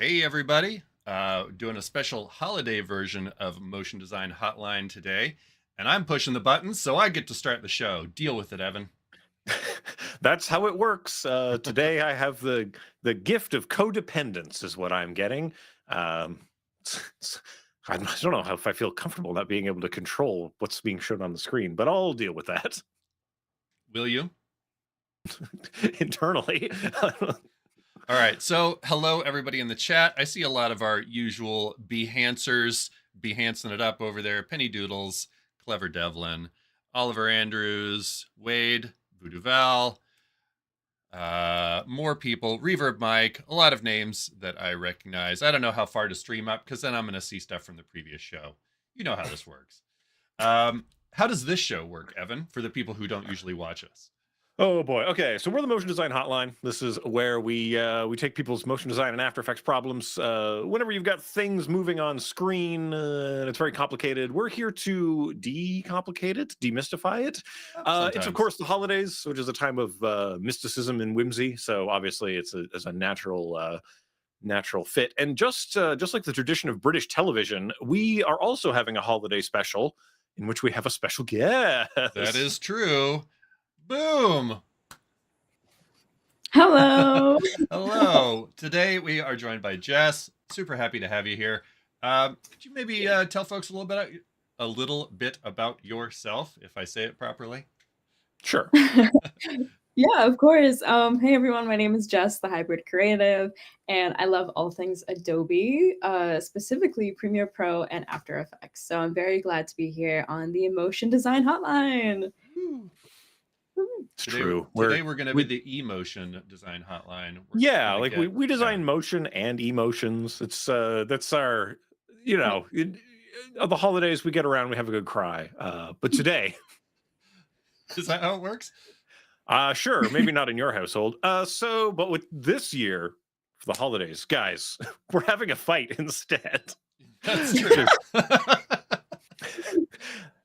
Hey, everybody. Doing a special holiday version of Motion Design Hotline today. And I'm pushing the buttons, so I get to start the show. Deal with it, Evan. That's how it works. Today I have the gift of codependence is what I'm getting. Um, I don't know how if I feel comfortable not being able to control what's being shown on the screen, but I'll deal with that Will you? internally. All right. So, hello, everybody in the chat. I see a lot of our usual Behancers Behancing it up over there. Penny Doodles, Clever Devlin, Oliver Andrews, Wade, Voodoo Val, more people, Reverb Mike, a lot of names that I recognize. I don't know how far to stream up because then I'm going to see stuff from the previous show. You know how this works. How does this show work, Evan, for the people who don't usually watch us? Oh boy. Okay, so we're the Motion Design Hotline. This is where we take people's motion design and After Effects problems. Whenever you've got things moving on screen and it's very complicated, we're here to decomplicate it, demystify it. It's of course the holidays, which is a time of mysticism and whimsy. So obviously it's a natural fit. And just like the tradition of British television, we are also having a holiday special in which we have a special guest. That is true. Boom. Hello. Hello. Today we are joined by Jess. Super happy to have you here. Could you maybe tell folks a little bit about yourself, if I say it properly? Sure. Yeah, of course. Hey everyone, my name is Jess, the Hybrid Creative, and I love all things Adobe, specifically Premiere Pro and After Effects. So I'm very glad to be here on the Motion Design Hotline. It's true. Today we're going to be the emotion design hotline. Yeah, like we design motion and emotions. It's that's our, of the holidays we get around, we have a good cry. But today, is that how it works? Sure, maybe not in your household. But with this year for the holidays, guys, we're having a fight instead. That's true.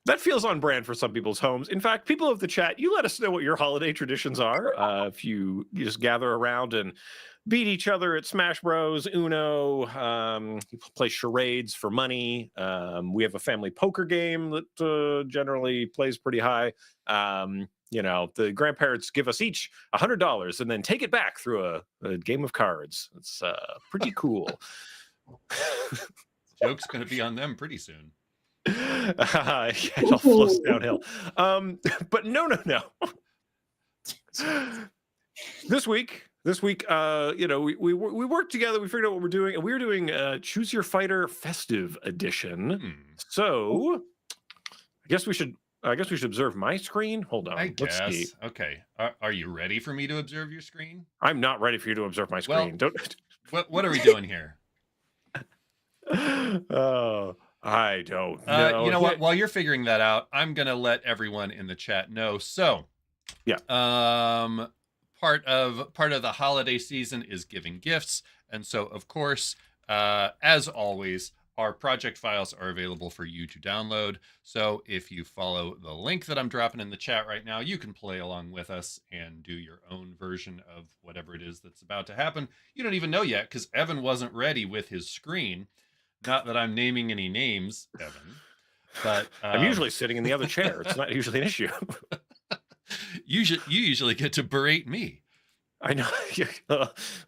That feels on brand for some people's homes. In fact, people of the chat, you let us know what your holiday traditions are. If you just gather around and beat each other at Smash Bros, Uno, you play charades for money. We have a family poker game that generally plays pretty high. The grandparents give us each $100 and then take it back through a game of cards. It's pretty cool. Joke's going to be on them pretty soon. It all flows downhill. But no. This week, we worked together. We figured out what we're doing, and we're doing Choose Your Fighter Festive Edition. So, I guess we should observe my screen. Hold on. Let's see. Okay. Are you ready for me to observe your screen? I'm not ready for you to observe my screen. Well, what are we doing here? Oh. I don't know. You know what? While you're figuring that out, I'm gonna let everyone in the chat know. So, yeah. Part of the holiday season is giving gifts, and so of course, as always, our project files are available for you to download. So if you follow the link that I'm dropping in the chat right now, you can play along with us and do your own version of whatever it is that's about to happen. You don't even know yet because Evan wasn't ready with his screen. Not that I'm naming any names, Evan, but I'm usually sitting in the other chair. It's not usually an issue. You usually get to berate me. I know.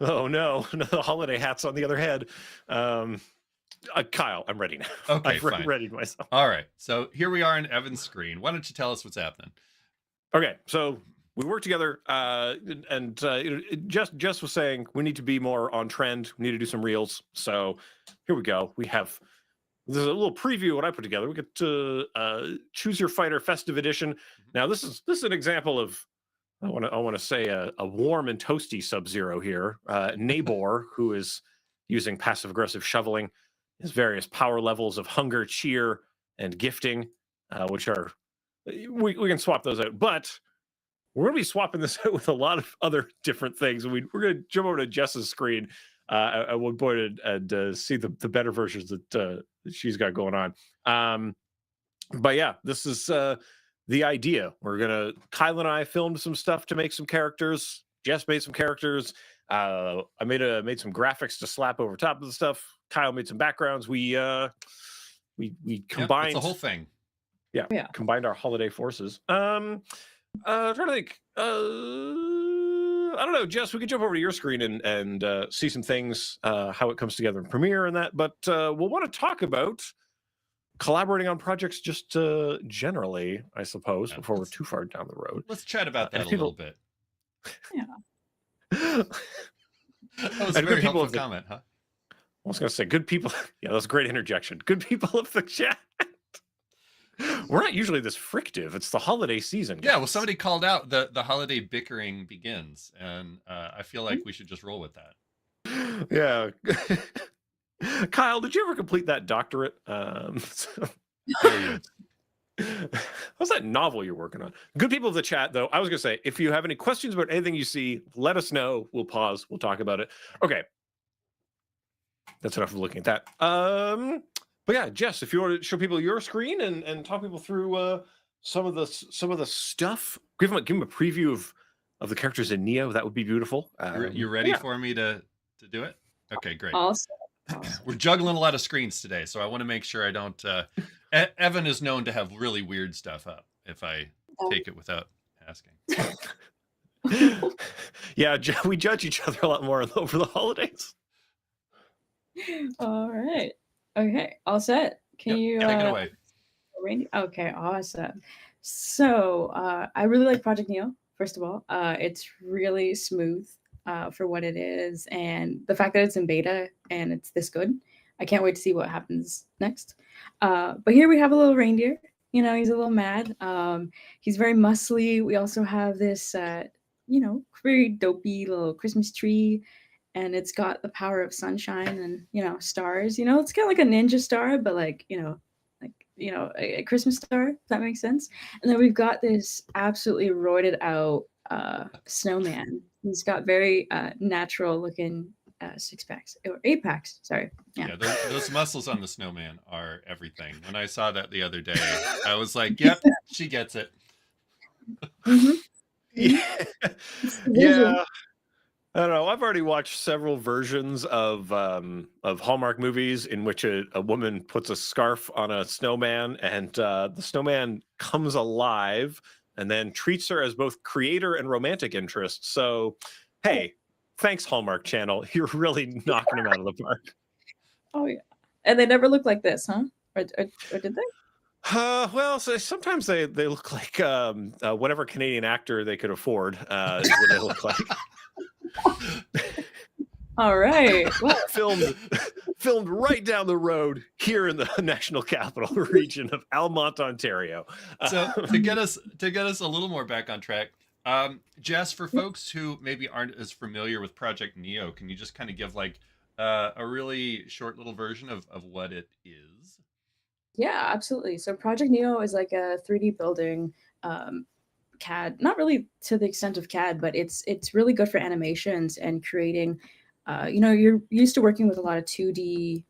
Oh no, the holiday hat's on the other head. Kyle, I'm ready now. Okay, I've readied myself. All right, so here we are on Evan's screen. Why don't you tell us what's happening? Okay, so we work together, and Jess was saying we need to be more on trend. We need to do some reels. So here we go. This is a little preview of what I put together. We get to Choose Your Fighter Festive Edition. Now this is an example of I want to say a warm and toasty Sub-Zero here. Nabor, who is using passive aggressive shoveling, his various power levels of hunger, cheer, and gifting, which are we can swap those out, but we're going to be swapping this out with a lot of other different things. We're going to jump over to Jess's screen at one point and see the better versions that she's got going on. But yeah, this is the idea. Kyle and I filmed some stuff to make some characters. Jess made some characters. I made some graphics to slap over top of the stuff. Kyle made some backgrounds. We Yep, combined. it's a whole thing. Yeah, Yeah. combined our holiday forces. Trying to think. I don't know, Jess. We could jump over to your screen and see some things, how it comes together in Premiere and that. But we'll want to talk about collaborating on projects just generally, I suppose, Yeah, before we're too far down the road. Let's chat about and that if a little bit. Yeah. That was a And very good people helpful of the, comment, huh? I was going to say, good people. Yeah, that's a great interjection. Good people of the chat. We're not usually this frictive. It's the holiday season. Yeah, well, guys. somebody called out the holiday bickering begins, and I feel like we should just roll with that. Yeah. Kyle, did you ever complete that doctorate? Brilliant. What's that novel you're working on? Good people of the chat, though. I was going to say, if you have any questions about anything you see, let us know. We'll pause. We'll talk about it. Okay. That's enough of looking at that. But yeah, Jess, if you want to show people your screen and talk people through some of the stuff, give them a preview of the characters in Neo. That would be beautiful. You ready for me to do it? Okay, great. Awesome. We're juggling a lot of screens today, so I want to make sure I don't. Evan is known to have really weird stuff up if I take it without asking. Yeah, we judge each other a lot more over the holidays. All right. Okay. All set. Can you take it away? Randy? Okay. Awesome. So I really like Project Neo. First of all, it's really smooth for what it is, and the fact that it's in beta and it's this good. I can't wait to see what happens next. But here we have a little reindeer. You know, he's a little mad. He's very muscly. We also have this, very dopey little Christmas tree, and it's got the power of sunshine and stars. It's kind of like a ninja star, but like a Christmas star. If that makes sense. And then we've got this absolutely roided out snowman. He's got very natural looking 6-packs or 8-packs. Sorry. Yeah, those muscles on the snowman are everything. When I saw that the other day, I was like, "Yep, she gets it." Mm-hmm. Yeah. I don't know. I've already watched several versions of Hallmark movies in which a woman puts a scarf on a snowman and the snowman comes alive and then treats her as both creator and romantic interest. So, hey, thanks Hallmark Channel. You're really knocking them out of the park. Oh yeah, and they never look like this, huh? Or did they? Well, so sometimes they look like whatever Canadian actor they could afford is what they look like. All right. Well, filmed right down the road here in the National Capital Region of Almont, Ontario. So to get us a little more back on track, Jess, for folks who maybe aren't as familiar with Project Neo, can you just kind of give like a really short little version of what it is? yeah, absolutely. So Project Neo is like a 3D building CAD, not really to the extent of CAD, but it's really good for animations and creating. You're used to working with a lot of 2D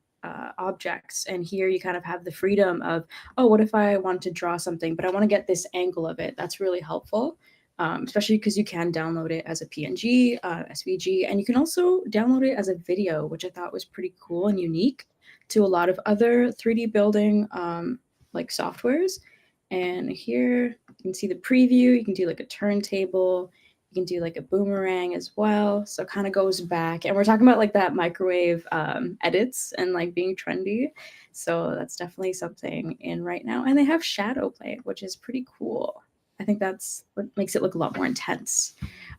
objects, and here you kind of have the freedom of, oh, what if I want to draw something, but I want to get this angle of it? That's really helpful, especially because you can download it as a PNG, SVG, and you can also download it as a video, which I thought was pretty cool and unique to a lot of other 3D building like softwares. And here you can see the preview. You can do like a turntable. You can do like a boomerang as well. So it kind of goes back. And we're talking about like that microwave edits and like being trendy. So that's definitely something in right now. And they have shadow play, which is pretty cool. I think that's what makes it look a lot more intense.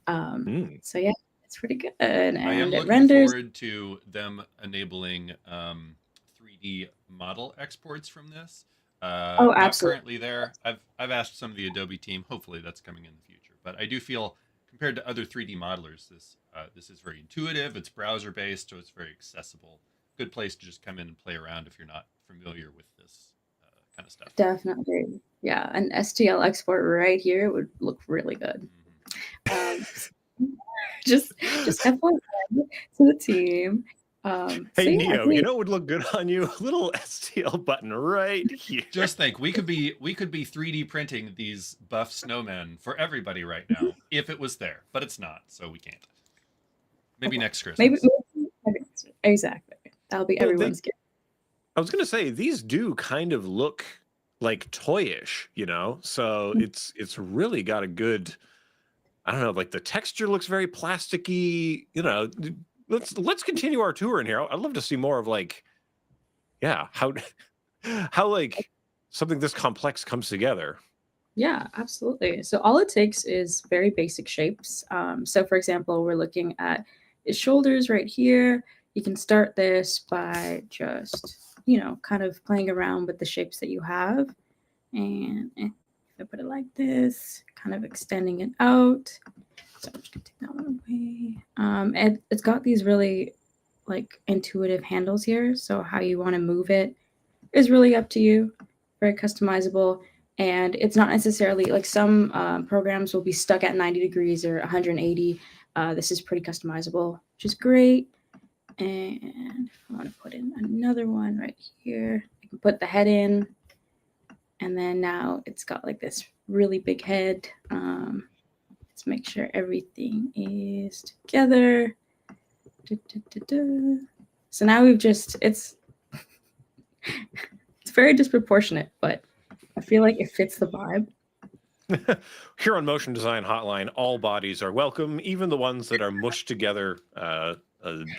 So yeah, it's pretty good. And I am it looking renders. forward to them enabling 3D model exports from this. Oh, Not absolutely. currently there. I've asked some of the Adobe team. Hopefully, that's coming in the future. But I do feel, compared to other 3D modelers, this is very intuitive. It's browser based, so it's very accessible. Good place to just come in and play around if you're not familiar with this kind of stuff. Definitely. Yeah, an STL export right here would look really good. Just FYI to the team. Hey, so yeah, Neo, you know what would look good on you? A little STL button right here. Just think, we could be 3D printing these buff snowmen for everybody right now if it was there, but it's not, so we can't. Maybe next Christmas. Maybe exactly. That'll be everyone's gift. I was gonna say these do kind of look like toyish, you know. So it's really got a good. I don't know, like the texture looks very plasticky. You know, let's continue our tour in here. I'd love to see more of like, yeah, how like something this complex comes together. Yeah, absolutely. So all it takes is very basic shapes. So for example, we're looking at his shoulders right here. You can start this by just, kind of playing around with the shapes that you have. And if I put it like this, kind of extending it out. So I'm just gonna take that one away. And it's got these really like intuitive handles here. So how you want to move it is really up to you. Very customizable. And it's not necessarily like some programs will be stuck at 90 degrees or 180. This is pretty customizable, which is great. And I want to put in another one right here. I can put the head in. And then now it's got like this really big head. Let's make sure everything is together. So now we've just, it's very disproportionate, but I feel like it fits the vibe. Here on Motion Design Hotline, all bodies are welcome, even the ones that are mushed together. I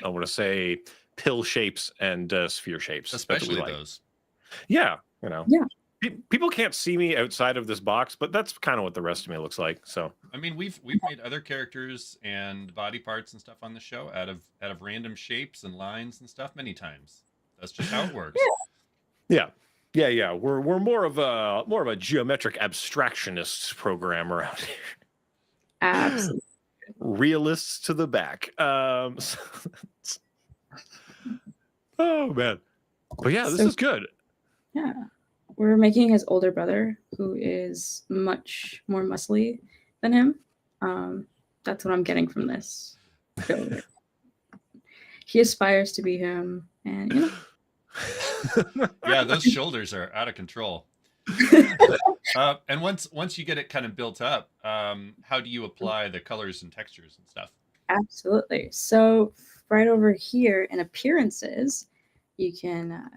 want to say pill shapes and sphere shapes. Especially those. Yeah, you know. Yeah. People can't see me outside of this box, but that's kind of what the rest of me looks like. So I mean, we've made other characters and body parts and stuff on the show out of random shapes and lines and stuff many times. That's just how it works. Yeah. We're more of a geometric abstractionist program around here. Absolutely. Realists to the back. Oh man. But yeah, this is good. Yeah. We're making his older brother, who is much more muscly than him. That's what I'm getting from this. He aspires to be him, and Yeah, those shoulders are out of control. And once you get it kind of built up, how do you apply the colors and textures and stuff? Absolutely. So right over here in appearances, you can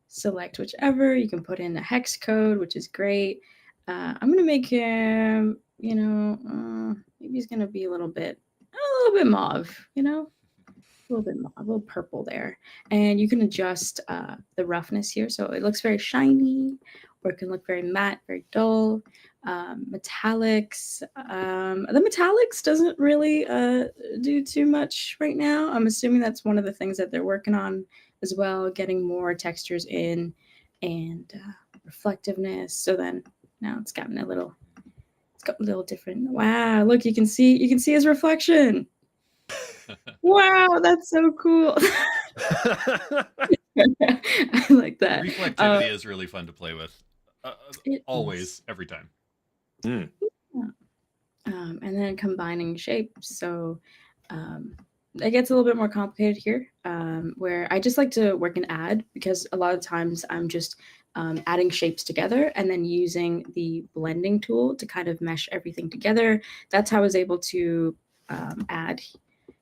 select whichever. You can put in a hex code, which is great. I'm gonna make him, maybe he's gonna be a little bit mauve, a little bit mauve, a little purple there. And you can adjust the roughness here, so it looks very shiny, or it can look very matte, very dull. Metallics. The metallics doesn't really do too much right now. I'm assuming that's one of the things that they're working on as well, getting more textures in and reflectiveness. So then now it's got a little different. Wow, look, you can see his reflection. Wow, that's so cool. I like that. Reflectivity is really fun to play with. Always, every time. Mm. And then combining shapes. So it gets a little bit more complicated here, where I just like to work and add, because a lot of times I'm just adding shapes together and then using the blending tool to kind of mesh everything together. That's how I was able to add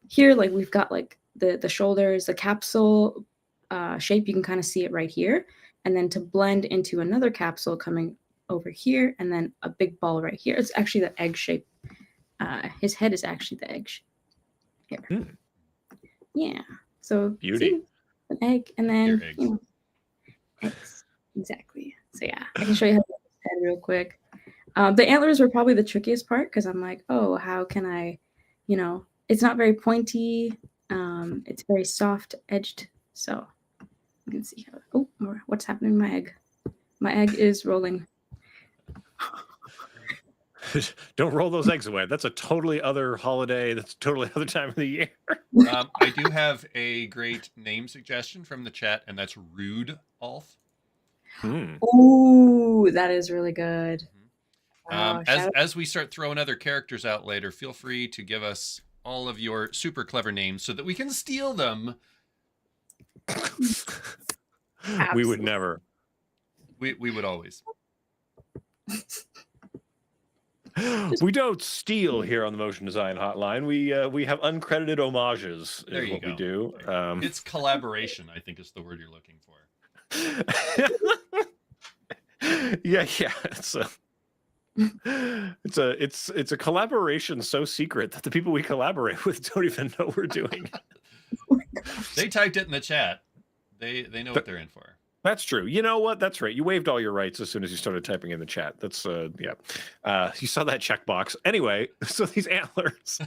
here. Like we've got like the shoulders, the capsule shape, you can kind of see it right here. And then to blend into another capsule coming over here, and then a big ball right here. It's actually the egg shape. His head is actually the egg shape. Here. Yeah. So beauty. See, an egg, and then eggs. Exactly. So yeah, I can show you how to make his head real quick. The antlers were probably the trickiest part, because I'm like, oh, how can I, it's not very pointy. It's very soft edged. So you can see how. Oh, what's happening to my egg? My egg is rolling. Don't roll those eggs away. That's a totally other holiday. That's a totally other time of the year. I do have a great name suggestion from the chat, and that's Rude Alf. Ooh, that is really good. Wow, as we start throwing other characters out later, feel free to give us all of your super clever names so that we can steal them. We would never. We would always. We don't steal here on the Motion Design Hotline. We have uncredited homages There is you what we go. do. It's collaboration, I think is the word you're looking for. Yeah. It's a collaboration so secret that the people we collaborate with don't even know we're doing it. They typed it in the chat. They know what they're in for. That's true. You know what? That's right. You waived all your rights as soon as you started typing in the chat. That's yeah. You saw that checkbox. Anyway, so these antlers.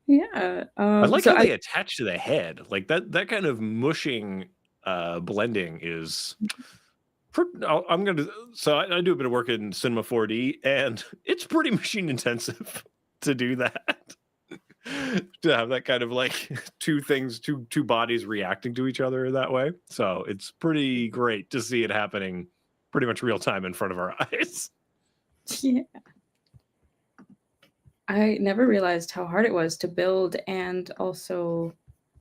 Yeah. I like so how they attach to the head. Like that kind of mushing blending is I'm gonna so I do a bit of work in Cinema 4D, and it's pretty machine intensive to do that. To have that kind of like two bodies reacting to each other that way. So it's pretty great to see it happening pretty much real time in front of our eyes. Yeah. I never realized how hard it was to build and also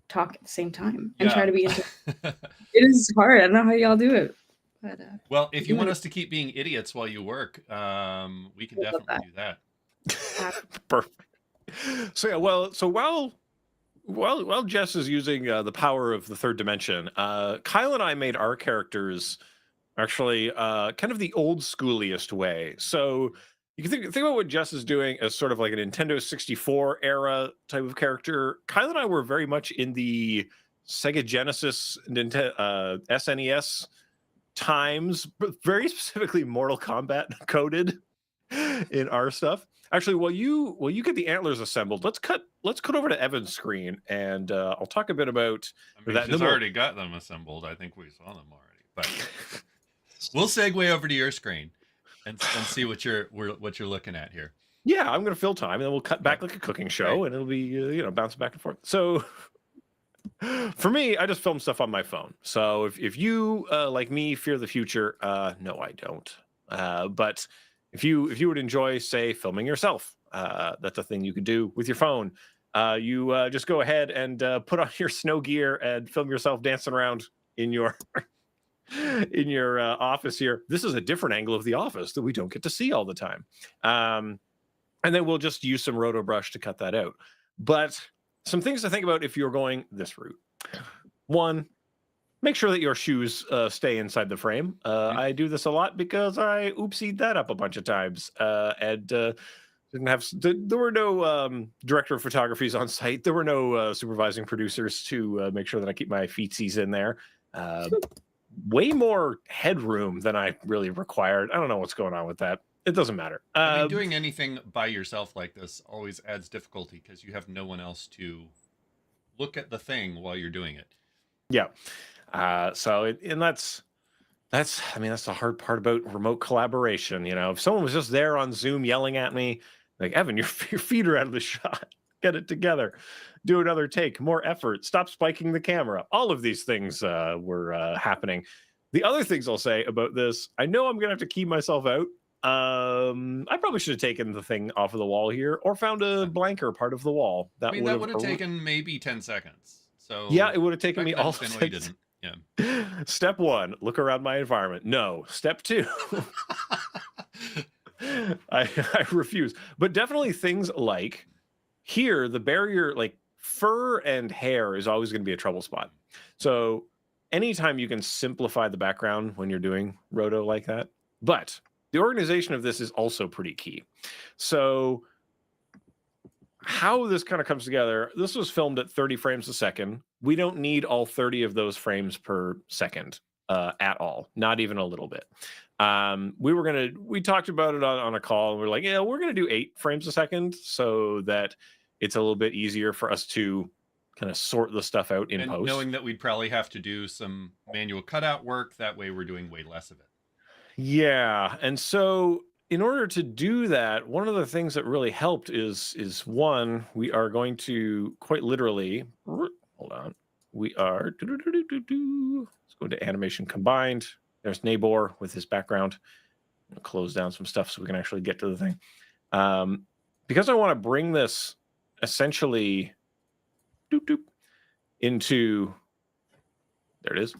talk at the same time and try to be into it is hard. I don't know how y'all do it. But well, if you want us to keep being idiots while you work, we can definitely do that. Perfect. So yeah, so while Jess is using the power of the third dimension, Kyle and I made our characters actually kind of the old schooliest way. So you can think about what Jess is doing as sort of like a Nintendo 64 era type of character. Kyle and I were very much in the Sega Genesis, SNES times, but very specifically Mortal Kombat coded in our stuff. Actually, while you get the antlers assembled, let's cut over to Evan's screen, and I'll talk a bit about that. She's already got them assembled. I think we saw them already, but we'll segue over to your screen and see what you're looking at here. Yeah, I'm going to fill time, and then we'll cut back like a cooking show, and it'll be bouncing back and forth. So for me, I just film stuff on my phone. So if you like me fear the future, no, I don't. But if you would enjoy, say, filming yourself, that's a thing you could do with your phone. You just go ahead and put on your snow gear and film yourself dancing around in your office here. This is a different angle of the office that we don't get to see all the time. And then we'll just use some roto brush to cut that out. But some things to think about if you're going this route. One, make sure that your shoes stay inside the frame. I do this a lot because I oopsied that up a bunch of times. And there were no director of photographies on site. There were no supervising producers to make sure that I keep my feetsies in there. Way more headroom than I really required. I don't know what's going on with that. It doesn't matter. I mean, doing anything by yourself like this always adds difficulty because you have no one else to look at the thing while you're doing it. Yeah. That's the hard part about remote collaboration. If someone was just there on Zoom yelling at me, like, Evan, your feet are out of the shot. Get it together. Do another take. More effort. Stop spiking the camera. All of these things were happening. The other things I'll say about this, I know I'm going to have to keep myself out. I probably should have taken the thing off of the wall here or found a blanker part of the wall. That would have taken maybe 10 seconds. So yeah, it would have taken me all. Why you didn't. Yeah. Step 1, look around my environment. No. Step 2. I refuse. But definitely things like here, the barrier, like fur and hair is always going to be a trouble spot. So anytime you can simplify the background when you're doing roto like that. But the organization of this is also pretty key. So how this kind of comes together, this was filmed at 30 frames a second. We don't need all 30 of those frames per second at all, not even a little bit. We talked about it on a call, and we're like, yeah, we're going to do 8 frames a second so that it's a little bit easier for us to kind of sort the stuff out in post. Knowing that we'd probably have to do some manual cutout work, that way we're doing way less of it. Yeah. And so in order to do that, one of the things that really helped is one, we are going to quite literally, hold on, we are, let's go to animation combined. There's Nabor with his background. I'll close down some stuff so we can actually get to the thing. Because I want to bring this essentially into, there it is,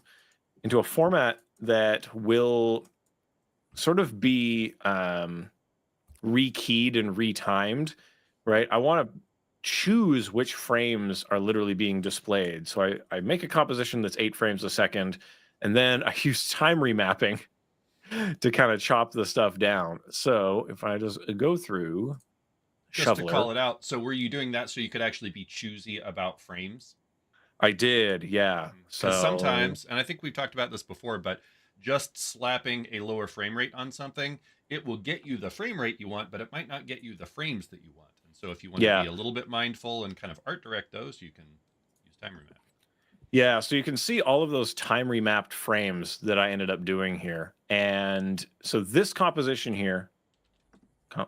into a format that will sort of be rekeyed and retimed, right? I want to choose which frames are literally being displayed. So I make a composition that's 8 frames a second, and then I use time remapping to kind of chop the stuff down. So if I just go through Just to Shoveler, call it out. So were you doing that so you could actually be choosy about frames? I did, yeah. Because So sometimes, and I think we've talked about this before, but just slapping a lower frame rate on something, it will get you the frame rate you want, but it might not get you the frames that you want. And so if you want to yeah, be a little bit mindful and kind of art direct those, you can use time remap. yeah. So you can see all of those time remapped frames that I ended up doing here. And so this composition here,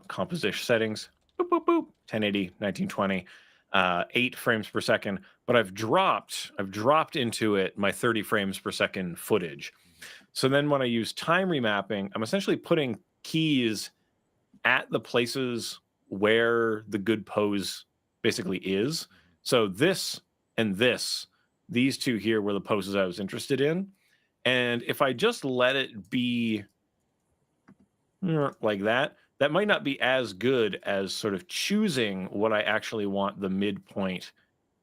composition settings, boop, boop, boop, 1080, 1920, 8 frames per second. But I've dropped into it my 30 frames per second footage. So then when I use time remapping, I'm essentially putting keys at the places where the good pose basically is. So this and this, these two here were the poses I was interested in. And if I just let it be like that, that might not be as good as sort of choosing what I actually want the midpoint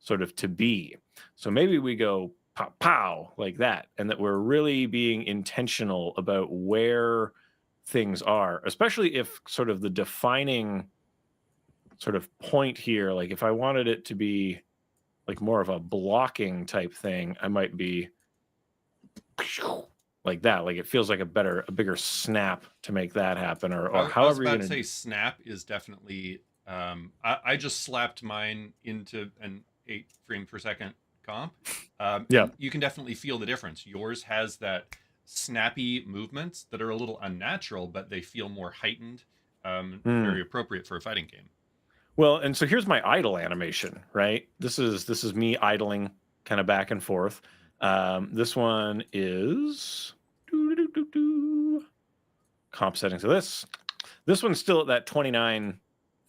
sort of to be. So maybe we go pow, pow, like that, and that we're really being intentional about where things are, especially if sort of the defining sort of point here, like if I wanted it to be like more of a blocking type thing, I might be like that. Like it feels like a bigger snap to make that happen, or I was however you're about to gonna say snap is definitely. I just slapped mine into an 8 frame per second comp, yeah. and you can definitely feel the difference. Yours has that snappy movements that are a little unnatural, but they feel more heightened, very appropriate for a fighting game. Well, and so here's my idle animation, right? This is me idling kind of back and forth. This one is comp settings of this. This one's still at that 29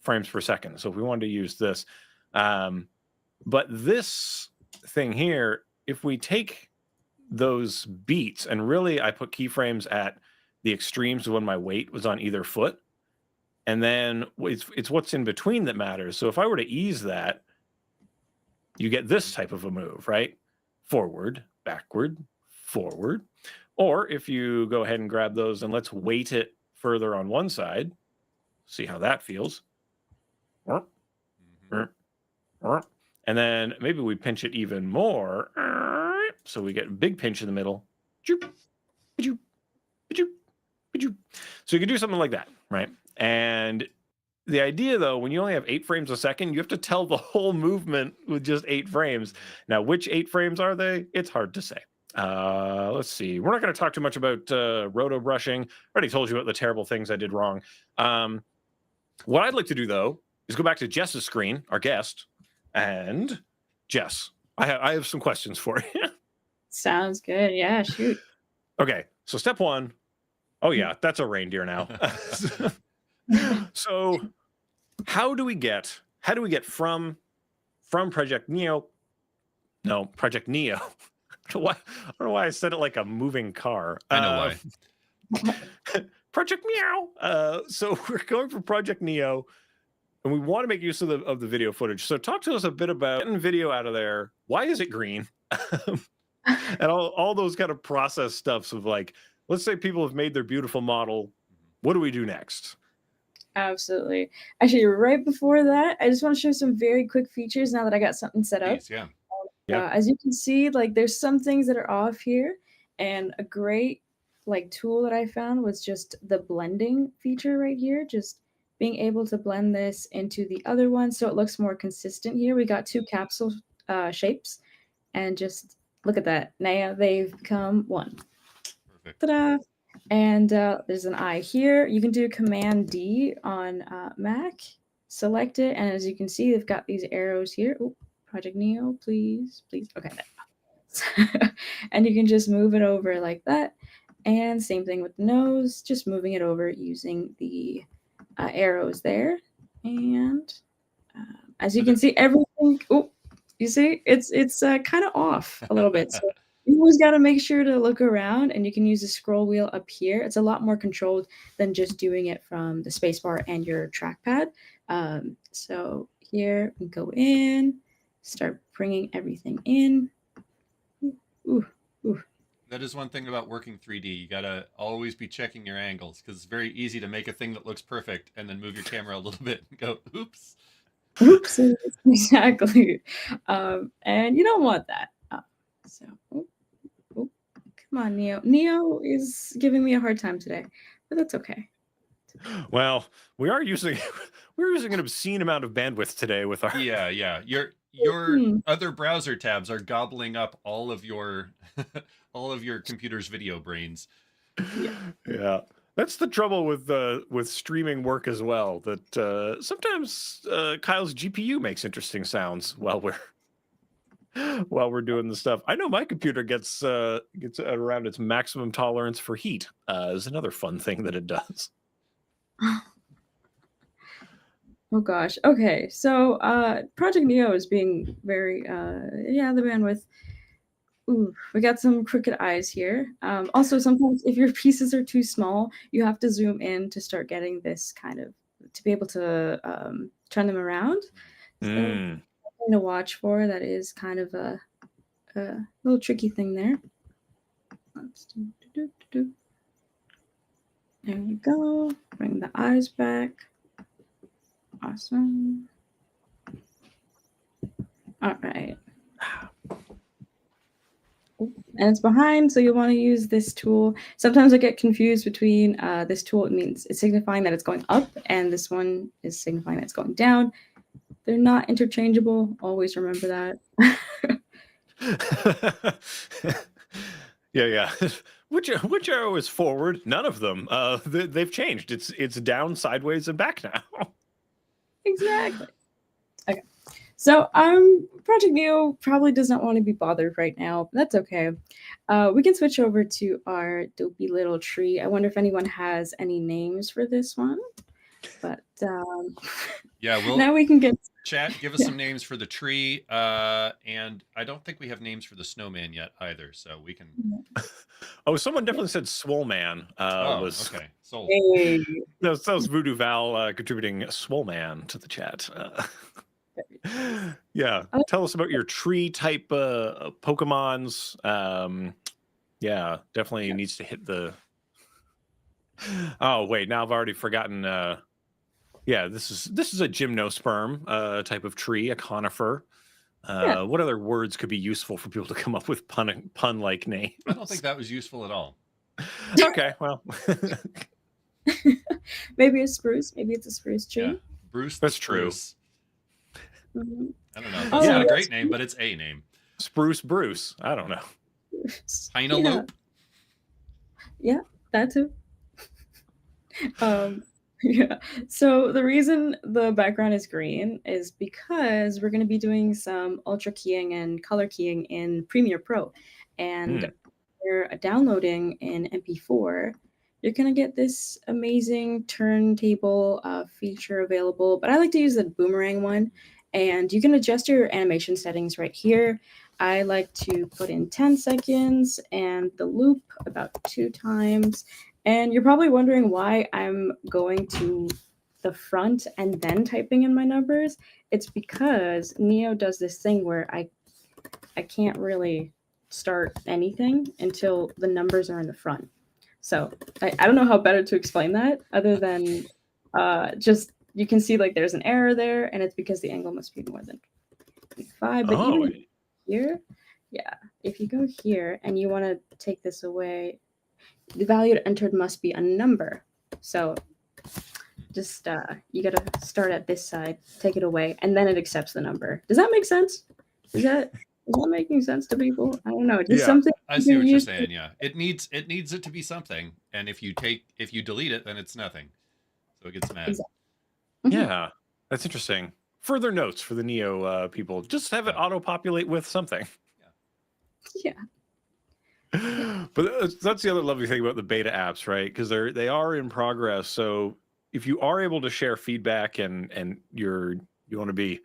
frames per second. So if we wanted to use this, but this thing here, if we take those beats and really I put keyframes at the extremes of when my weight was on either foot, and then it's what's in between that matters. So if I were to ease that, you get this type of a move, right? Forward, backward, forward. Or if you go ahead and grab those and let's weight it further on one side, see how that feels. And then maybe we pinch it even more. So we get a big pinch in the middle. So you can do something like that, right? And the idea, though, when you only have 8 frames a second, you have to tell the whole movement with just 8 frames. Now, which 8 frames are they? It's hard to say. Let's see. We're not going to talk too much about roto brushing. I already told you about the terrible things I did wrong. What I'd like to do, though, is go back to Jess's screen, our guest. And Jess, I have some questions for you. Sounds good. Yeah, shoot. Okay, so step 1. Oh, yeah, that's a reindeer now. So how do we get from Project Neo? No, Project Neo. I don't know why I said it like a moving car. I know why. Project Meow. So we're going for Project Neo, and we want to make use of the video footage. So talk to us a bit about getting video out of there. Why is it green? And all those kind of process stuffs of like, let's say people have made their beautiful model. What do we do next? Absolutely. Actually, right before that, I just want to show some very quick features now that I got something set up. Please, yeah. As you can see, like there's some things that are off here, and a great like tool that I found was just the blending feature right here, just being able to blend this into the other one so it looks more consistent here. We got 2 capsule shapes, and just look at that. Now they've become one. Perfect. Ta-da! And there's an eye here. You can do Command D on Mac, select it, and as you can see, they've got these arrows here. Oh, Project Neo, please. Okay. And you can just move it over like that. And same thing with the nose, just moving it over using the arrows there. And as you can see, everything. Oh, you see, it's kind of off a little bit. So you always got to make sure to look around, and you can use the scroll wheel up here. It's a lot more controlled than just doing it from the spacebar and your trackpad. So here we go in, start bringing everything in. Ooh, ooh. That is one thing about working 3D. You gotta always be checking your angles because it's very easy to make a thing that looks perfect and then move your camera a little bit and go, oops. Oops, exactly. And you don't want that. So, oh, come on, Neo. Neo is giving me a hard time today, but that's okay. Well, we're using an obscene amount of bandwidth today with our. Yeah. Your other browser tabs are gobbling up all of your all of your computer's video brains. Yeah. That's the trouble with streaming work as well. That sometimes Kyle's GPU makes interesting sounds while we're doing the stuff. I know my computer gets around its maximum tolerance for heat. Is another fun thing that it does. Oh gosh. Okay. So Project Neo is being very the bandwidth. Ooh, we got some crooked eyes here. Also, sometimes if your pieces are too small, you have to zoom in to start getting this kind of to be able to turn them around. So something to watch for. That is kind of a little tricky thing there. There we go. Bring the eyes back. Awesome. All right. And it's behind, so you'll want to use this tool. Sometimes I get confused between this tool. It means it's signifying that it's going up, and this one is signifying that it's going down. They're not interchangeable. Always remember that. Yeah. Which arrow is forward? None of them. They've changed. It's down, sideways, and back now. Exactly. Okay. So Project Neo probably does not want to be bothered right now, but that's okay. We can switch over to our dopey little tree. I wonder if anyone has any names for this one. But yeah, now we can get chat. Give us some names for the tree, and I don't think we have names for the snowman yet either. So we can. Oh, someone definitely said Swole Man. Okay. Soul. Hey. That was Voodoo Val contributing Swole Man to the chat. Yeah, tell us about your tree type Pokemons. Yeah, definitely needs to hit the. Oh wait, now I've already forgotten. Yeah, this is a gymnosperm type of tree, a conifer. What other words could be useful for people to come up with pun-like names? I don't think that was useful at all. Okay, well. Maybe a spruce. Maybe it's a spruce tree. Yeah. Bruce. That's true. Mm-hmm. I don't know. That's not a great name, but it's a name. Spruce Bruce. I don't know. Pinelope. Yeah, that too. Yeah. So the reason the background is green is because we're going to be doing some ultra keying and color keying in Premiere Pro. And we're downloading in MP4. You're going to get this amazing turntable feature available, but I like to use the boomerang one. And you can adjust your animation settings right here. I like to put in 10 seconds and the loop about 2 times. And you're probably wondering why I'm going to the front and then typing in my numbers. It's because Neo does this thing where I can't really start anything until the numbers are in the front. So I don't know how better to explain that other than just you can see like there's an error there, and it's because the angle must be more than 5. But even here, if you go here and you want to take this away, the value entered must be a number. So just you got to start at this side, take it away, and then it accepts the number. Does that make sense? Is that making sense to people? I don't know. Just something. I see what you're saying. Yeah, it needs it to be something, and if you delete it, then it's nothing. So it gets mad. Exactly. Yeah, that's interesting. Further notes for the Neo people: just have it auto-populate with something. Yeah. But that's the other lovely thing about the beta apps, right? Because they are in progress. So if you are able to share feedback and you want to be,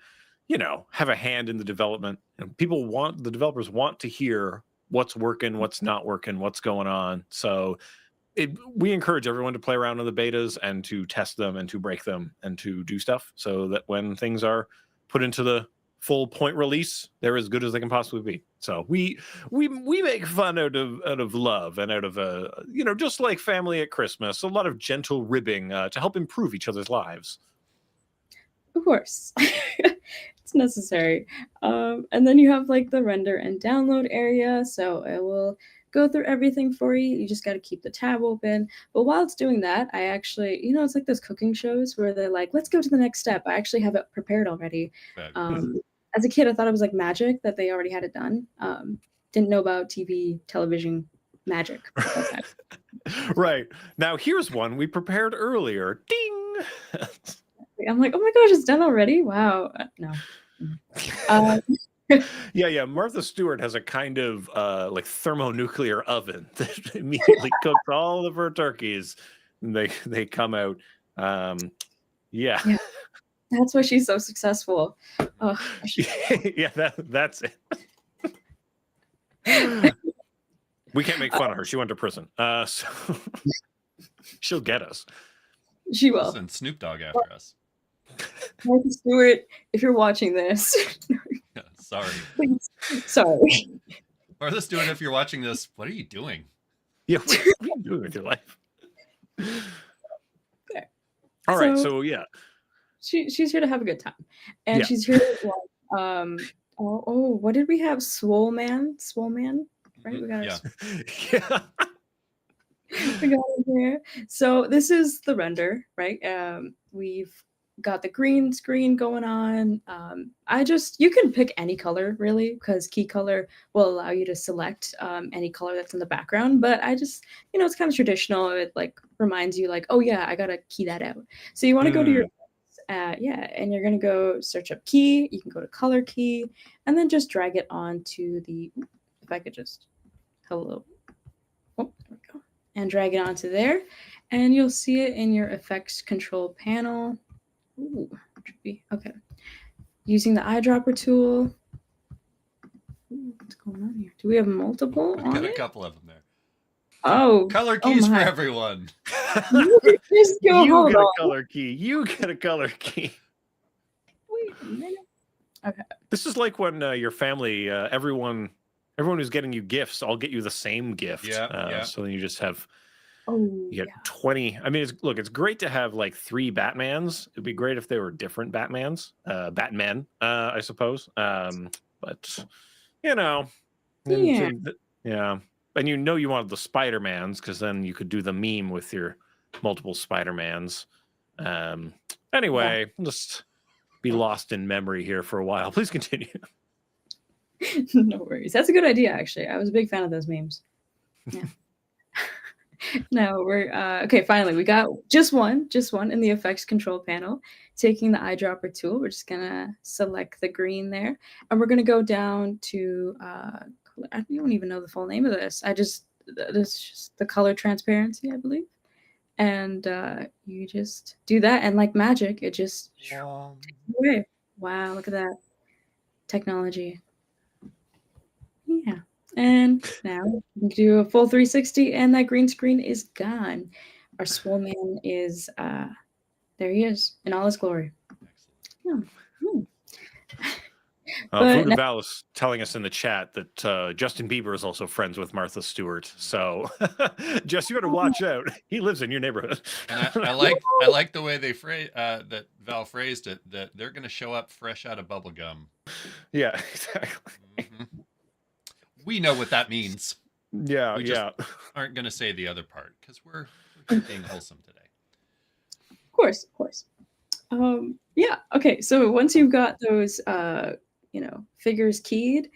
have a hand in the development, and the developers want to hear what's working, what's not working, what's going on. So we encourage everyone to play around in the betas and to test them and to break them and to do stuff so that when things are put into the full point release, they're as good as they can possibly be. So we make fun out of love and out of just like family at Christmas, a lot of gentle ribbing to help improve each other's lives. Of course. It's necessary. And then you have like the render and download area. So it will go through everything for you. You just got to keep the tab open. But while it's doing that, I actually, it's like those cooking shows where they're like, let's go to the next step. I actually have it prepared already. As a kid, I thought it was like magic that they already had it done. Didn't know about television magic. Right. Now here's one we prepared earlier. Ding! I'm like, oh my gosh, it's done already? Wow. No. Yeah. Martha Stewart has a kind of like thermonuclear oven that immediately cooks all of her turkeys. And they come out. Yeah. That's why she's so successful. Yeah, that's it. We can't make fun of her. She went to prison. So she'll get us. She will. Send Snoop Dogg after us. Martha Stewart, if you're watching this. Sorry. Please. Sorry. Martha Stewart, if you're watching this, what are you doing? Yeah, what are you doing with your life? Okay. All right, so yeah. She's here to have a good time. And she's here to what did we have? Swole Man, right? We got yeah. We got it here. So this is the render, right? We've got the green screen going on. You can pick any color really, because key color will allow you to select any color that's in the background. But I just, it's kind of traditional. It like reminds you like, oh yeah, I gotta key that out. So you want to go to your and you're gonna go search up key. You can go to color key, and then just drag it onto the. If I could just, hello. Oh, there we go. And drag it onto there, and you'll see it in your effects control panel. Ooh, okay. Using the eyedropper tool. Ooh, what's going on here? Do we have multiple? We've got a couple of them there. Oh, color keys for everyone. You get a color key. You get a color key. Wait a minute. Okay. This is like when your family, everyone who's getting you gifts, I'll get you the same gift. Yeah. So then you just have. You get 20. I mean, it's great to have like 3 Batmans. It'd be great if they were different Batmans, Batmen, I suppose. But yeah. And you wanted the Spider-Mans because then you could do the meme with your multiple Spider-Mans. Anyway, just be lost in memory here for a while. Please continue. No worries. That's a good idea, actually. I was a big fan of those memes. Yeah. No, we're okay. Finally, we got just one in the effects control panel. Taking the eyedropper tool, we're just gonna select the green there, and we're gonna go down to I don't even know the full name of this. This is just the color transparency, I believe. And you just do that, and like magic, it just away. Wow, look at that technology. Yeah. And now we can do a full 360, and that green screen is gone. Our Swole Man is there. He is in all his glory. Food Val is telling us in the chat that Justin Bieber is also friends with Martha Stewart. So, Jess, you better watch out. He lives in your neighborhood. And I like the way they that Val phrased it. That they're going to show up fresh out of bubble gum. Yeah, exactly. Mm-hmm. We know what that means. Yeah, we just aren't going to say the other part because we're being wholesome today. Of course. Yeah. Okay. So once you've got those, figures keyed,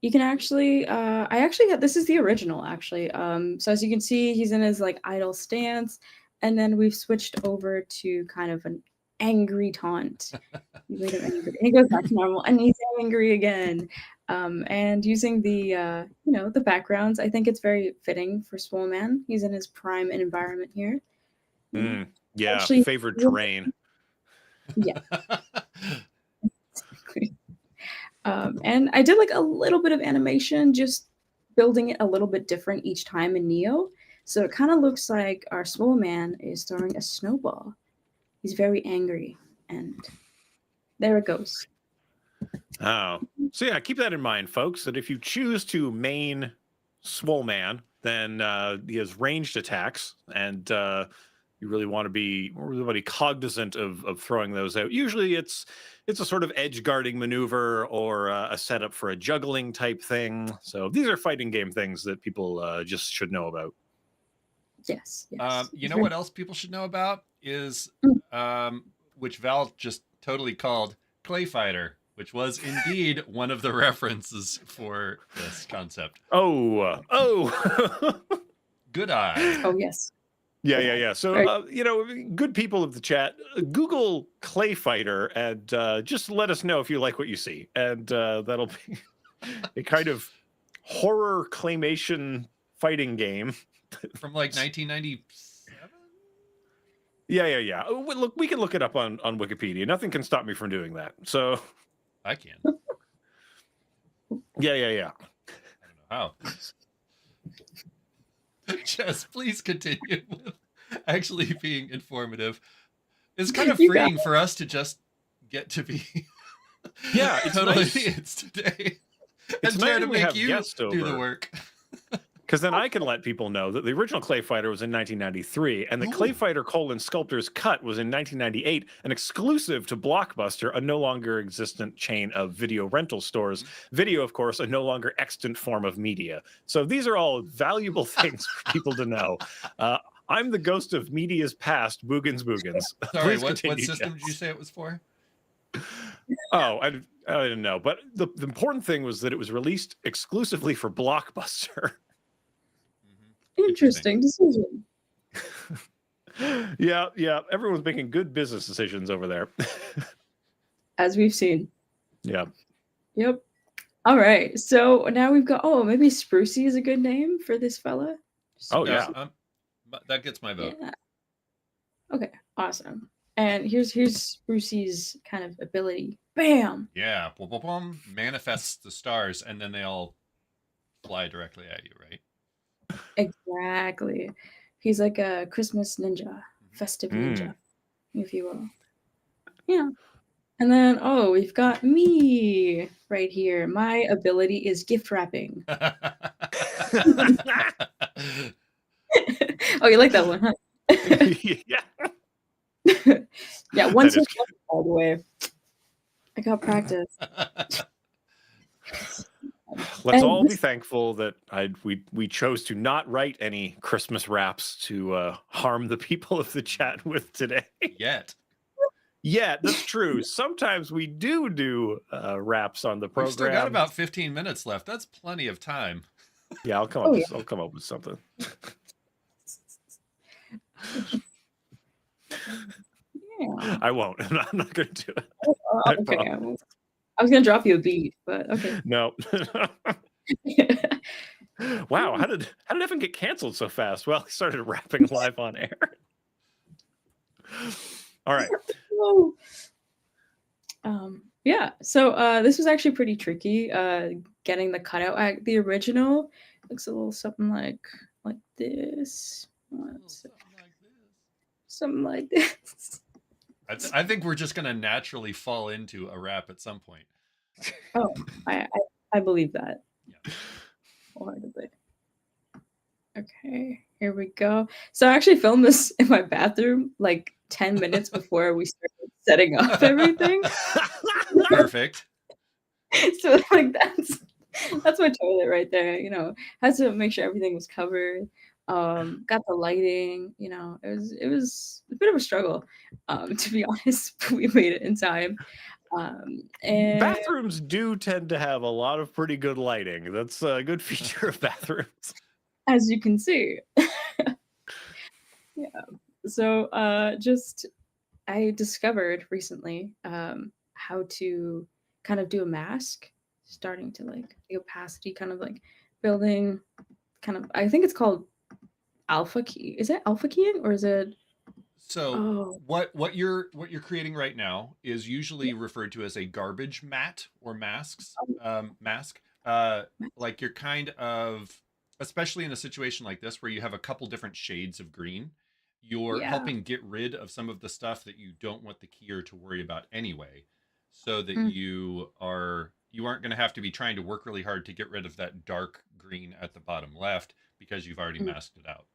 you can actually. I actually have. This is the original, actually. So as you can see, he's in his like idle stance, and then we've switched over to kind of an angry taunt. He goes back to normal, and he's angry again. And using the the backgrounds, I think it's very fitting for Swole Man. He's in his prime environment here. Yeah, actually, favored terrain. Yeah. Exactly. And I did like a little bit of animation just building it a little bit different each time in Neo. So it kind of looks like our Swole Man is throwing a snowball. He's very angry, and there it goes. Oh, so yeah, keep that in mind, folks. That if you choose to main Swole Man, then he has ranged attacks, and you really want to be cognizant of throwing those out. Usually, it's a sort of edge guarding maneuver or a setup for a juggling type thing. So these are fighting game things that people just should know about. Yes. Yes. You know what else people should know about is which Val just totally called Clay Fighter, which was indeed one of the references for this concept. Oh. Good eye. Oh yes. Yeah. So, good people of the chat, Google Clay Fighter and just let us know if you like what you see. And that'll be a kind of horror claymation fighting game. From like 1997? Yeah. Oh, look, we can look it up on Wikipedia. Nothing can stop me from doing that. So I can. Yeah. I don't know how. Jess, please continue with actually being informative. It's kind of freeing for us to just get to be it's total nice. idiots today It's and try nice to when we make have you guests do the over. work. Because then I can let people know that the original Clay Fighter was in 1993, and the Clay Fighter: Sculptor's Cut was in 1998, an exclusive to Blockbuster, a no longer existent chain of video rental stores. Video, of course, a no longer extant form of media. So these are all valuable things for people to know. I'm the ghost of media's past, Boogans. Sorry, what system did you say it was for? Oh, I didn't know. But the important thing was that it was released exclusively for Blockbuster. Interesting decision. Yeah. Everyone's making good business decisions over there. As we've seen. Yeah. Yep. All right. So now we've got, maybe Sprucey is a good name for this fella. Yeah. That gets my vote. Yeah. Okay. Awesome. And here's Sprucey's kind of ability. Bam. Yeah. Boom, boom, boom. Manifests the stars, and then they all fly directly at you, right? Exactly. He's like a Christmas ninja, festive ninja, if you will. Yeah. And then, we've got me right here. My ability is gift wrapping. Oh, you like that one, huh? Yeah, once all the way. I got practice. Let's all be thankful that we chose to not write any Christmas raps to harm the people of the chat with today. Yet, that's true. Sometimes we do raps on the program. We've still got about 15 minutes left. That's plenty of time. Yeah, I'll come up with something. Yeah. I won't. I'm not going to do it. Okay. I was going to drop you a beat, but okay. No. Wow, how did Evan get canceled so fast? Well, he started rapping live on air. All right. Yeah. So this was actually pretty tricky. Getting the cutout. The original looks a little something like this. Something like this. I think we're just gonna naturally fall into a rap at some point. Oh, I believe that. Yeah. Wholeheartedly. Okay, here we go. So I actually filmed this in my bathroom like 10 minutes before we started setting up everything. Perfect. So like that's my toilet right there. Had to make sure everything was covered. Got the lighting. It was a bit of a struggle, to be honest. But we made it in time. And bathrooms do tend to have a lot of pretty good lighting. That's a good feature of bathrooms, as you can see. Yeah. So I discovered recently how to kind of do a mask, starting to like the opacity, kind of like building I think it's called alpha key. Is it alpha keying or is it? So what you're creating right now is usually referred to as a garbage mat or mask. like you're kind of, especially in a situation like this where you have a couple different shades of green, you're Yeah. helping get rid of some of the stuff that you don't want the keyer to worry about anyway, so that Mm. you aren't going to have to be trying to work really hard to get rid of that dark green at the bottom left because you've already Mm. masked it out.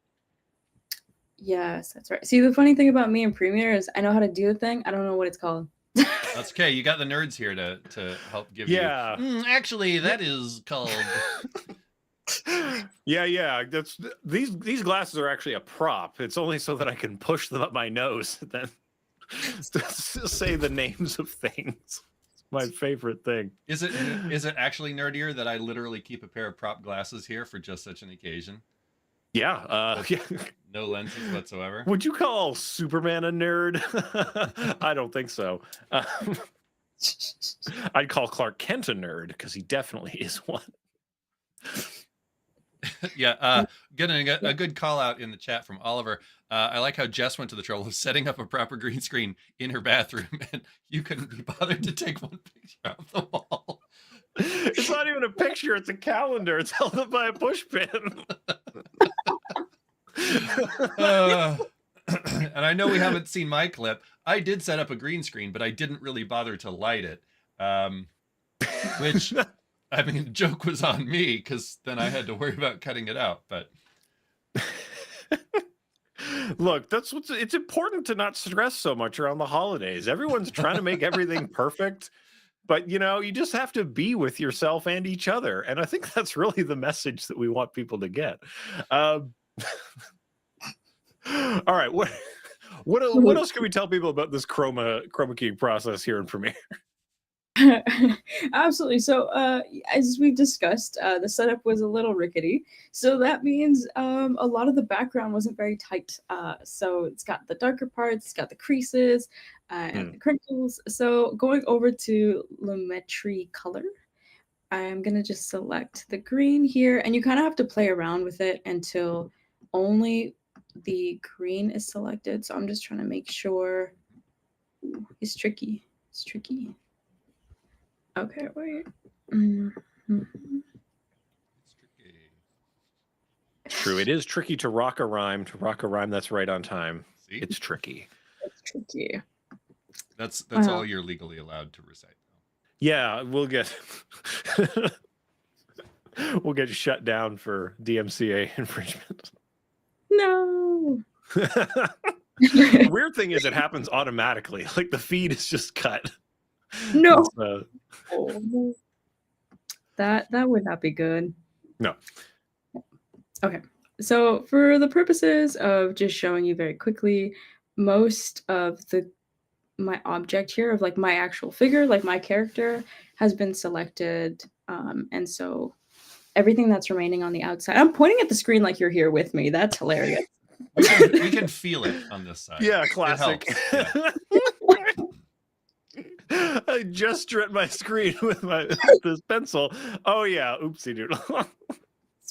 Yes, that's right. See, the funny thing about me in Premiere is I know how to do the thing. I don't know what it's called. That's okay. You got the nerds here to help give Yeah. you. Actually, that is called. Yeah. That's these glasses are actually a prop. It's only so that I can push them up my nose and then say the names of things. It's my favorite thing. Is it actually nerdier that I literally keep a pair of prop glasses here for just such an occasion? Yeah. Yeah. No lenses whatsoever. Would you call Superman a nerd? I don't think so. I'd call Clark Kent a nerd because he definitely is one. Yeah, getting a good call out in the chat from Oliver. I like how Jess went to the trouble of setting up a proper green screen in her bathroom, and you couldn't be bothered to take one picture of the wall. It's not even a picture; it's a calendar. It's held up by a push pin. And I know we haven't seen my clip. I did set up a green screen, but I didn't really bother to light it. Which, I mean, the joke was on me because then I had to worry about cutting it out. But look, it's important to not stress so much around the holidays. Everyone's trying to make everything perfect, but you just have to be with yourself and each other. And I think that's really the message that we want people to get. All right, what else can we tell people about this chroma keying process here in Premiere? Absolutely. So, as we've discussed, the setup was a little rickety. So that means a lot of the background wasn't very tight. So it's got the darker parts, it's got the creases and the crinkles. So going over to Lumetri color, I'm going to just select the green here. And you kind of have to play around with it until only the green is selected. So I'm just trying to make sure. Ooh, it's tricky. It's tricky. Okay, wait. Mm-hmm. it's tricky. True, it is tricky to rock a rhyme. To rock a rhyme that's right on time. See, it's tricky. It's tricky. That's Wow. all you're legally allowed to recite. Yeah, we'll get shut down for DMCA infringement. No. The weird thing is it happens automatically. Like the feed is just cut. No. So, that would not be good. no. Okay. So for the purposes of just showing you very quickly, most of my object here of like my actual figure, like my character, has been selected. And so everything that's remaining on the outside. I'm pointing at the screen like you're here with me. That's hilarious. We can feel it on this side. Yeah, classic. Yeah. I just stripped my screen with this pencil. Oh yeah, oopsie doodle.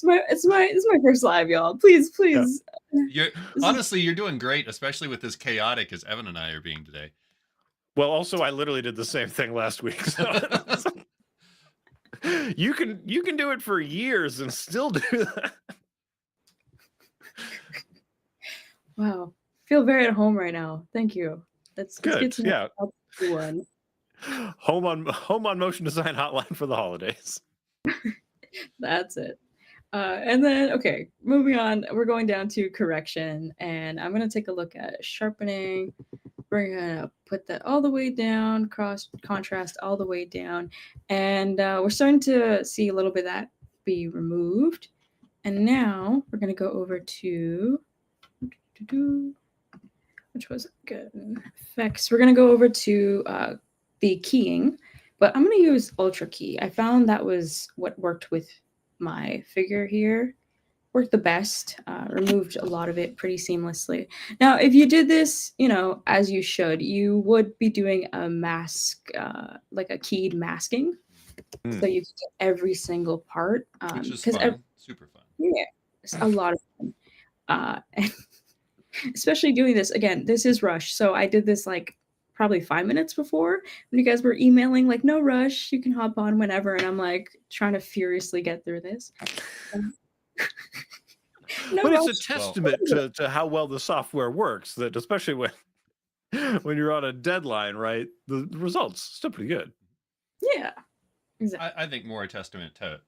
It's my first live, y'all. Please. Yeah. Honestly, you're doing great, especially with as chaotic as Evan and I are being today. Well, also I literally did the same thing last week. So you can do it for years and still do that. Wow. Feel very at home right now. Thank you. That's good. Yeah. One. Home on motion design hotline for the holidays. That's it. And then, okay, moving on, we're going down to correction, and I'm going to take a look at sharpening. We're going to put that all the way down, contrast all the way down, and we're starting to see a little bit of that be removed. And now we're going to go over to, which was good, effects. We're going to go over to the keying, but I'm going to use Ultra Key. I found that was what worked with my figure here, worked the best, removed a lot of it pretty seamlessly. Now, if you did this, as you should, you would be doing a mask, like a keyed masking. So you can get every single part. Which is fun, super fun. Yeah, it's a lot of fun. And especially doing this, again, this is Rush. So I did this like probably 5 minutes before when you guys were emailing like, no rush, you can hop on whenever. And I'm like trying to furiously get through this. Um, no But it's a rush. testament to how well the software works, that especially when when you're on a deadline, right? The results still pretty good. Yeah, exactly. I think more a testament to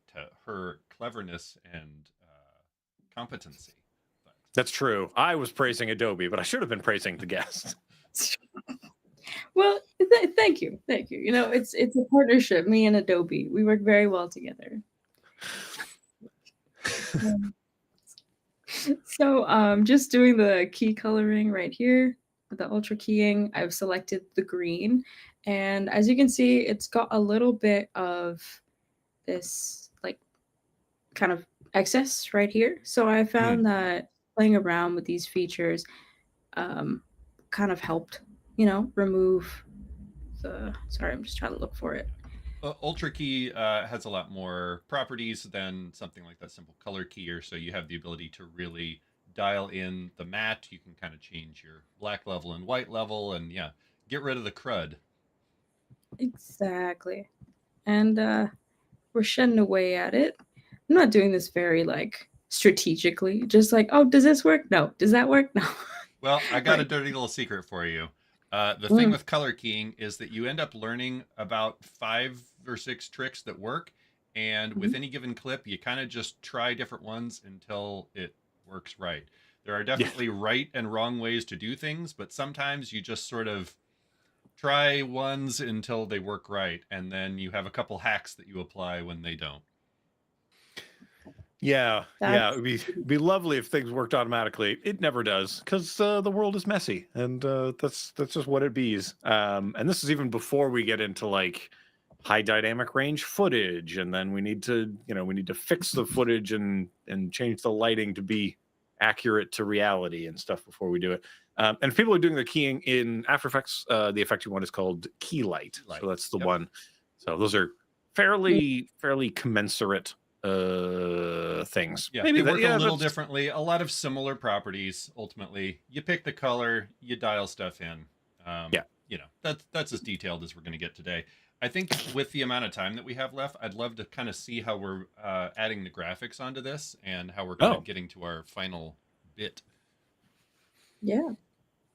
her cleverness and competency. But That's true. I was praising Adobe, but I should have been praising the guest. Well, thank you, thank you. You know, it's a partnership. Me and Adobe, we work very well together. Um, so, just doing the key coloring right here with the ultra keying. I've selected the green, and as you can see, it's got a little bit of this like kind of excess right here. So I found that playing around with these features um, kind of helped, remove the. Sorry, I'm just trying to look for it. Ultra Key has a lot more properties than something like that simple color keyer. So you have the ability to really dial in the matte. You can kind of change your black level and white level, and yeah, get rid of the crud. Exactly. And we're shedding away at it. I'm not doing this very like strategically, just like, oh, does this work? No. Does that work? No. Well, I got a Right. dirty little secret for you. The thing Mm, with color keying is that you end up learning about 5 or 6 tricks that work. And with mhm. any given clip, you kind of just try different ones until it works right. There are Yeah. definitely right and wrong ways to do things, but sometimes you just sort of try ones until they work right. And then you have a couple hacks that you apply when they don't. Yeah, yeah. That's It'd be lovely if things worked automatically. It never does, because the world is messy, and that's just what it bees. And this is even before we get into like high dynamic range footage, and then we need to fix the footage and change the lighting to be accurate to reality and stuff before we do it. And if people are doing the keying in After Effects, the effect you want is called key light. So that's the Yep. one. So those are fairly commensurate things. Yeah, Maybe they that. work a Yeah, little that's differently. A lot of similar properties. Ultimately, you pick the color, you dial stuff in. yeah. That's as detailed as we're going to get today. I think with the amount of time that we have left, I'd love to kind of see how we're adding the graphics onto this and how we're kind of Oh, getting to our final bit. yeah.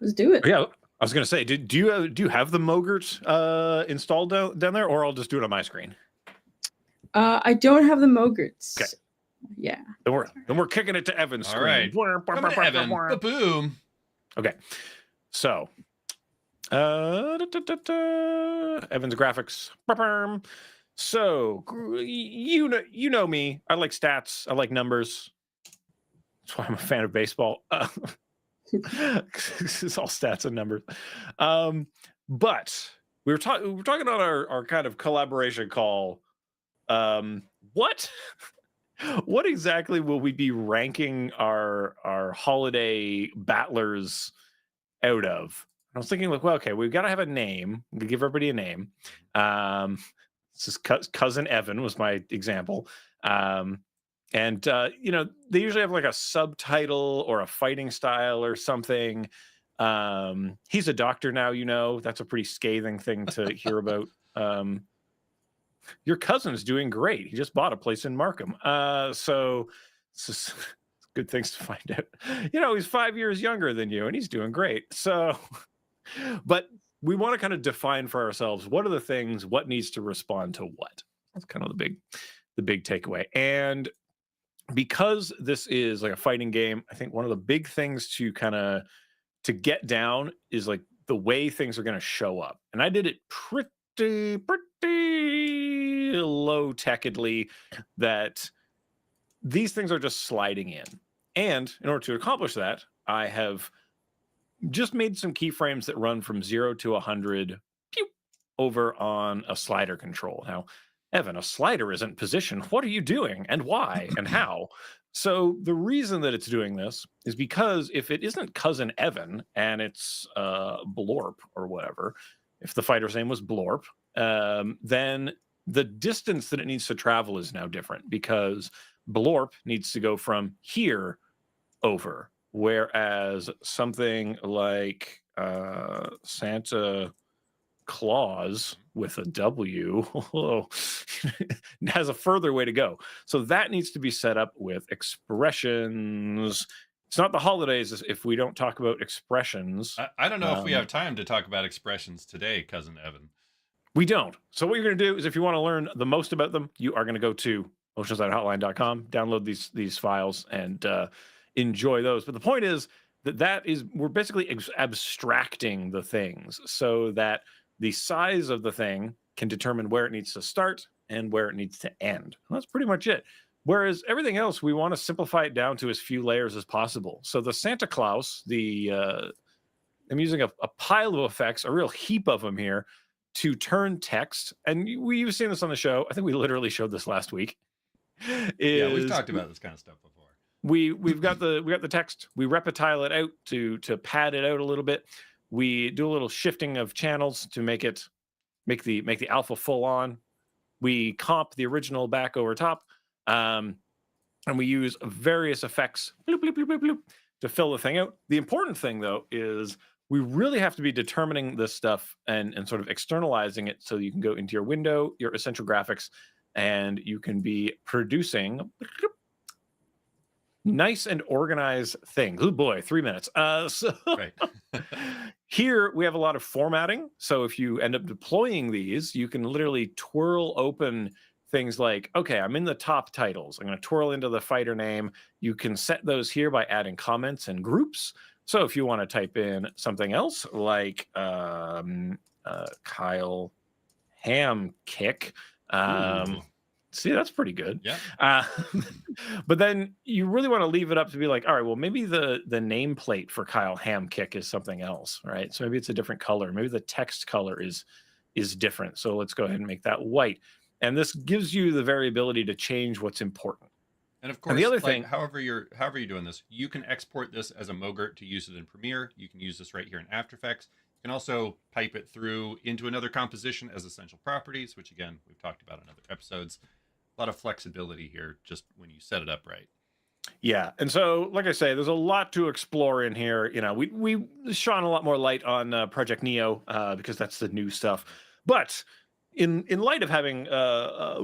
Let's do it. yeah. I was gonna say, do you have the Mogert installed down there, or I'll just do it on my screen? I don't have the Okay. Mogerts. Yeah. Then we're kicking it to Evan's All screen. right, coming to Evan. Boom. Okay. So, Evan's graphics. So you know me. I like stats. I like numbers. That's why I'm a fan of baseball. It's all stats and numbers. But we were talking on our kind of collaboration call. What what exactly will we be ranking our holiday battlers out of? I was thinking like, well, okay, we've got to have a name. We give everybody a name. Um, this is cousin Evan was my example. And they usually have like a subtitle or a fighting style or something. He's a doctor now, that's a pretty scathing thing to hear about. Your cousin's doing great. He just bought a place in Markham. So it's just good things to find out. He's 5 years younger than you and he's doing great. So, but we want to kind of define for ourselves what are the things, what needs to respond to what. That's kind of the big takeaway. And because this is like a fighting game, I think one of the big things to get down is like the way things are going to show up. And I did it pretty low techedly, that these things are just sliding in. And in order to accomplish that, I have just made some keyframes that run from 0 to 100 over on a slider control. Now, Evan, a slider isn't positioned. What are you doing and why and how? So the reason that it's doing this is because if it isn't cousin Evan and it's Blorp or whatever, if the fighter's name was Blorp, then the distance that it needs to travel is now different, because Blorp needs to go from here over, whereas something like Santa clause with a W has a further way to go. So that needs to be set up with expressions. It's not the holidays if we don't talk about expressions. I don't know if we have time to talk about expressions today, cousin Evan. We don't. So what you're going to do is, if you want to learn the most about them, you are going to go to motiondesignhotline.com, download these files, and enjoy those. But the point is that we're basically abstracting the things so that the size of the thing can determine where it needs to start and where it needs to end. And that's pretty much it. Whereas everything else, we want to simplify it down to as few layers as possible. So the Santa Claus, I'm using a pile of effects, a real heap of them here, to turn text. And we've seen this on the show. I think we literally showed this last week. Yeah, we've talked about this kind of stuff before. We've got the text. We reptile it out to pad it out a little bit. We do a little shifting of channels to make the alpha full on. We comp the original back over top, and we use various effects bloop, bloop, bloop, bloop, bloop, to fill the thing out. The important thing, though, is we really have to be determining this stuff and sort of externalizing it so you can go into your window, your essential graphics, and you can be producing nice and organized things. Oh boy, 3 minutes. So Right. here we have a lot of formatting. So if you end up deploying these, you can literally twirl open things like, okay, I'm in the top titles. I'm going to twirl into the fighter name. You can set those here by adding comments and groups. So if you want to type in something else like Kyle Ham Kick, see, that's pretty good. Yeah. But then you really want to leave it up to be like, all right, well, maybe the nameplate for Kyle Ham Kick is something else, right? So maybe it's a different color. Maybe the text color is different. So let's go ahead and make that white. And this gives you the variability to change what's important. And of course, and the other thing, however you're doing this, you can export this as a Mogurt to use it in Premiere. You can use this right here in After Effects. You can also pipe it through into another composition as essential properties, which again, we've talked about in other episodes. A lot of flexibility here just when you set it up right. Yeah. And so, like I say, there's a lot to explore in here. You know, we shone a lot more light on Project Neo because that's the new stuff. But in light of having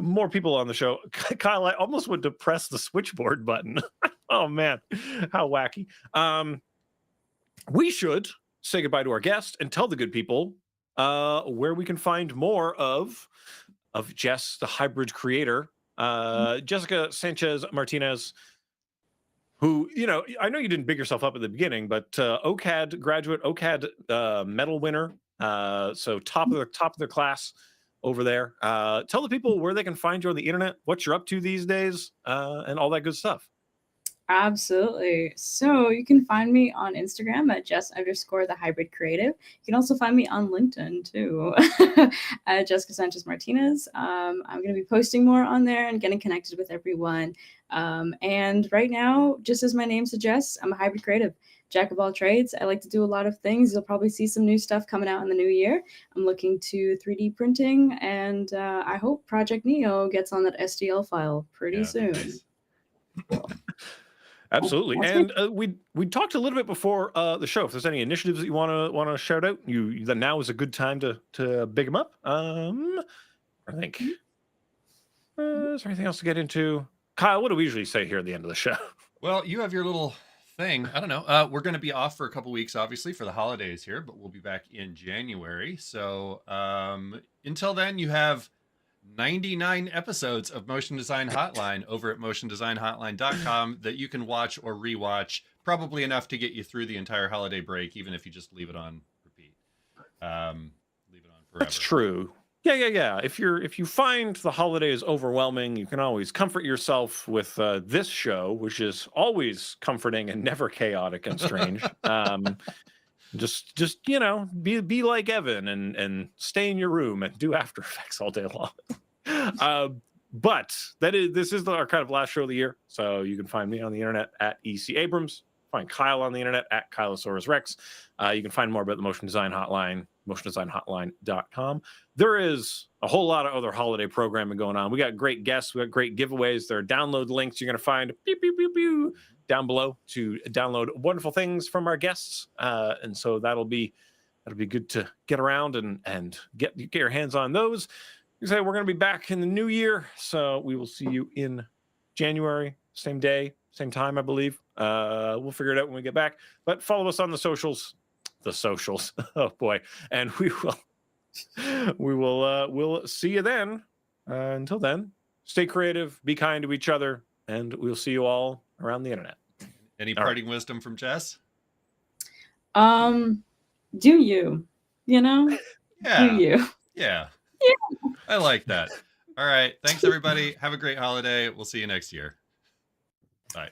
more people on the show, Kyle, I almost would to press the switchboard button. Oh, man, how wacky. We should say goodbye to our guest and tell the good people where we can find more of Jess, the hybrid creator, Jessica Sanchez Martinez, who, you know, I know you didn't big yourself up at the beginning, but OCAD graduate, OCAD medal winner, so top of their class over there. Tell the people where they can find you on the internet, what you're up to these days, and all that good stuff. Absolutely. So you can find me on Instagram at Jess_the hybrid creative. You can also find me on LinkedIn too, at Jessica Sanchez Martinez. I'm going to be posting more on there and getting connected with everyone. And right now, just as my name suggests, I'm a hybrid creative, jack of all trades. I like to do a lot of things. You'll probably see some new stuff coming out in the new year. I'm looking to 3D printing, and I hope Project Neo gets on that STL file pretty soon. Cool. Absolutely. And we talked a little bit before the show. If there's any initiatives that you want to shout out, then now is a good time to big them up. I think. Is there anything else to get into? Kyle, what do we usually say here at the end of the show? Well, you have your little thing. I don't know. We're going to be off for a couple weeks, obviously, for the holidays here, but we'll be back in January. So until then, you have 99 episodes of Motion Design Hotline over at motiondesignhotline.com that you can watch or rewatch, probably enough to get you through the entire holiday break, even if you just leave it on repeat. Leave it on forever. That's true. Yeah. If you find the holidays overwhelming, you can always comfort yourself with this show, which is always comforting and never chaotic and strange. Just you know, be like Evan and stay in your room and do After Effects all day long. But this is our kind of last show of the year, so you can find me on the internet at EC Abrams. Find Kyle on the internet at Kylosaurus Rex. You can find more about the Motion Design Hotline, motiondesignhotline.com. There is a whole lot of other holiday programming going on. We got great guests. We got great giveaways. There are download links you're going to find down below to download wonderful things from our guests. And so that'll be that'll be good to get around and get your hands on those. Like I say, we're going to be back in the new year, so we will see you in January, same day, same time, I believe. We'll figure it out when we get back. But follow us on the socials. The socials. Oh boy, and we'll see you then. Until then, stay creative, be kind to each other, and we'll see you all around the internet. Any All parting wisdom from Jess? Do you? You know? Do Yeah. you? Yeah. Yeah. I like that. All right. Thanks, everybody. Have a great holiday. We'll see you next year. Bye.